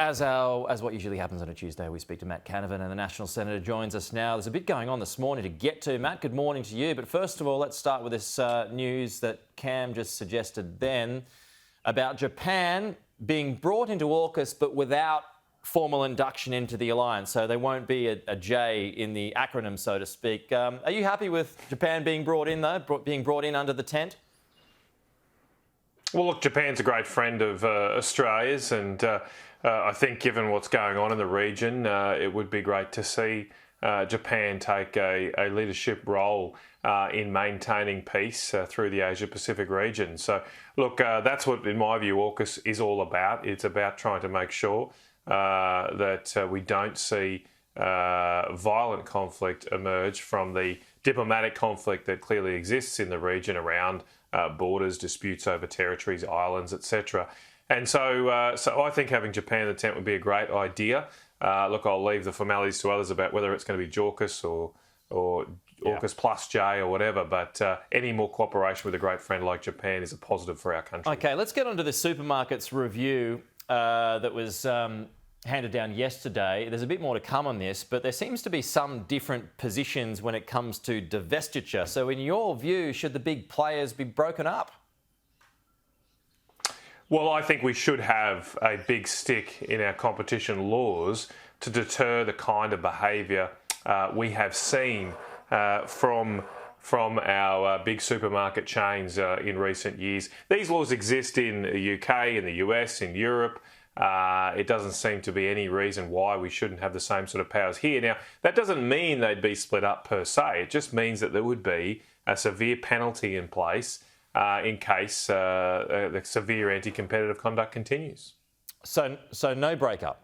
as what usually happens on a Tuesday, we speak to Matt Canavan, and the National Senator joins us now. There's a bit going on this morning to get to. Matt, good morning to you. But first of all, let's start with this news that Cam just suggested then about Japan being brought into AUKUS but without formal induction into the alliance. So there won't be a J in the acronym, so to speak. Are you happy with Japan being brought in, though, being brought in under the tent? Well, look, Japan's a great friend of Australia's, and I think given what's going on in the region, it would be great to see Japan take a leadership role in maintaining peace through the Asia-Pacific region. So, look, that's what, in my view, AUKUS is all about. It's about trying to make sure that we don't see violent conflict emerge from the diplomatic conflict that clearly exists in the region around borders, disputes over territories, islands, etc. And so I think having Japan in the tent would be a great idea. Look, I'll leave the formalities to others about whether it's going to be JAUKUS or AUKUS plus J or whatever, but any more cooperation with a great friend like Japan is a positive for our country. OK, let's get on to the supermarkets review that was handed down yesterday. There's a bit more to come on this, but there seems to be some different positions when it comes to divestiture. So in your view, should the big players be broken up? Well, I think we should have a big stick in our competition laws to deter the kind of behaviour we have seen from our big supermarket chains in recent years. These laws exist in the UK, in the US, in Europe. It doesn't seem to be any reason why we shouldn't have the same sort of powers here. Now, that doesn't mean they'd be split up per se. It just means that there would be a severe penalty in place in case the severe anti-competitive conduct continues. So no breakup?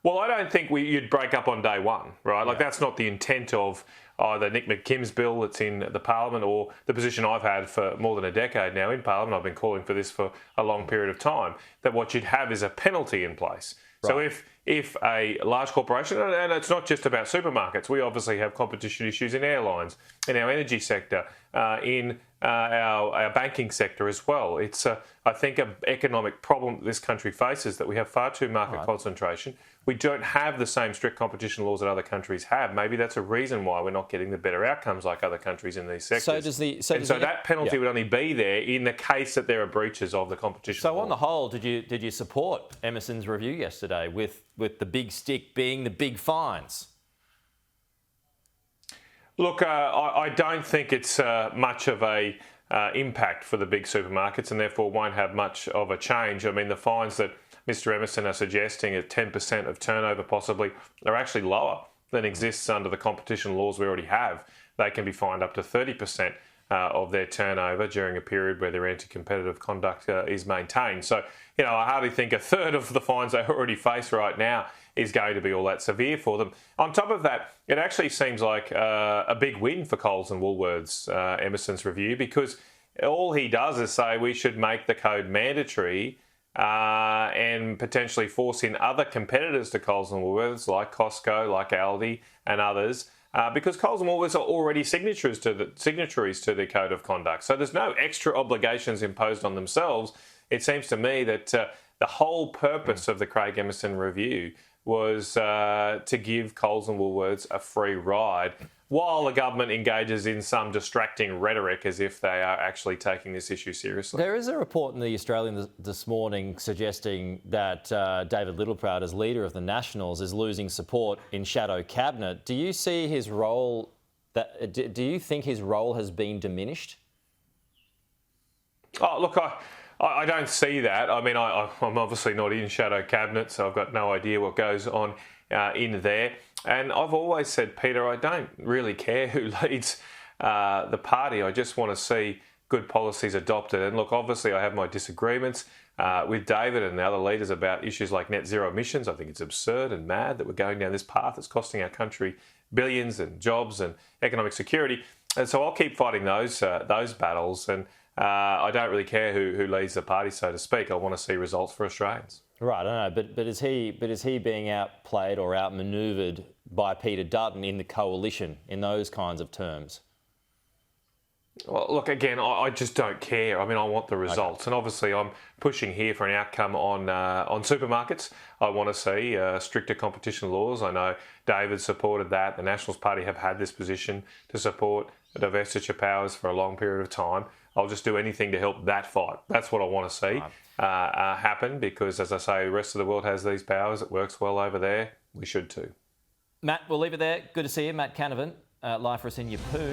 Well, I don't think you'd break up on day one, right? Like, that's not the intent of either Nick McKim's bill that's in the Parliament or the position I've had for more than a decade now in Parliament. I've been calling for this for a long period of time, that what you'd have is a penalty in place. Right. So if a large corporation, and it's not just about supermarkets, we obviously have competition issues in airlines, in our energy sector, in our banking sector as well. It's, I think, an economic problem that this country faces, that we have far too market concentration. We don't have the same strict competition laws that other countries have. Maybe that's a reason why we're not getting the better outcomes like other countries in these sectors. So that penalty would only be there in the case that there are breaches of the competition law. So on the whole, did you support Emerson's review yesterday with the big stick being the big fines? Look, I don't think it's much of a impact for the big supermarkets, and therefore won't have much of a change. I mean, the fines that Mr Emerson are suggesting at 10% of turnover possibly are actually lower than exists under the competition laws we already have. They can be fined up to 30% of their turnover during a period where their anti-competitive conduct is maintained. So, I hardly think a third of the fines they already face right now is going to be all that severe for them. On top of that, it actually seems like a big win for Coles and Woolworths, Emerson's review, because all he does is say we should make the code mandatory and potentially force in other competitors to Coles and Woolworths, like Costco, like Aldi and others, because Coles and Woolworths are already signatories to the Code of Conduct. So there's no extra obligations imposed on themselves. It seems to me that the whole purpose of the Craig Emerson review was to give Coles and Woolworths a free ride, while the government engages in some distracting rhetoric as if they are actually taking this issue seriously. There is a report in The Australian this morning suggesting that David Littleproud, as leader of the Nationals, is losing support in shadow cabinet. Do you see his role? Do you think his role has been diminished? Oh, look, I don't see that. I mean, I'm obviously not in shadow cabinet, so I've got no idea what goes on in there. And I've always said, Peter, I don't really care who leads the party. I just want to see good policies adopted. And look, obviously I have my disagreements with David and the other leaders about issues like net zero emissions. I think it's absurd and mad that we're going down this path. It's costing our country billions and jobs and economic security. And so I'll keep fighting those battles. And I don't really care who leads the party, so to speak. I want to see results for Australians. Right, I don't know, but is he being outplayed or outmanoeuvred by Peter Dutton in the coalition in those kinds of terms? Well, look, again, I just don't care. I mean, I want the results. And obviously I'm pushing here for an outcome on supermarkets. I want to see stricter competition laws. I know David supported that. The Nationals Party have had this position to support divestiture powers for a long period of time. I'll just do anything to help that fight. That's what I want to see happen because, as I say, the rest of the world has these powers. It works well over there. We should too. Matt, we'll leave it there. Good to see you. Matt Canavan, live for us in your poon.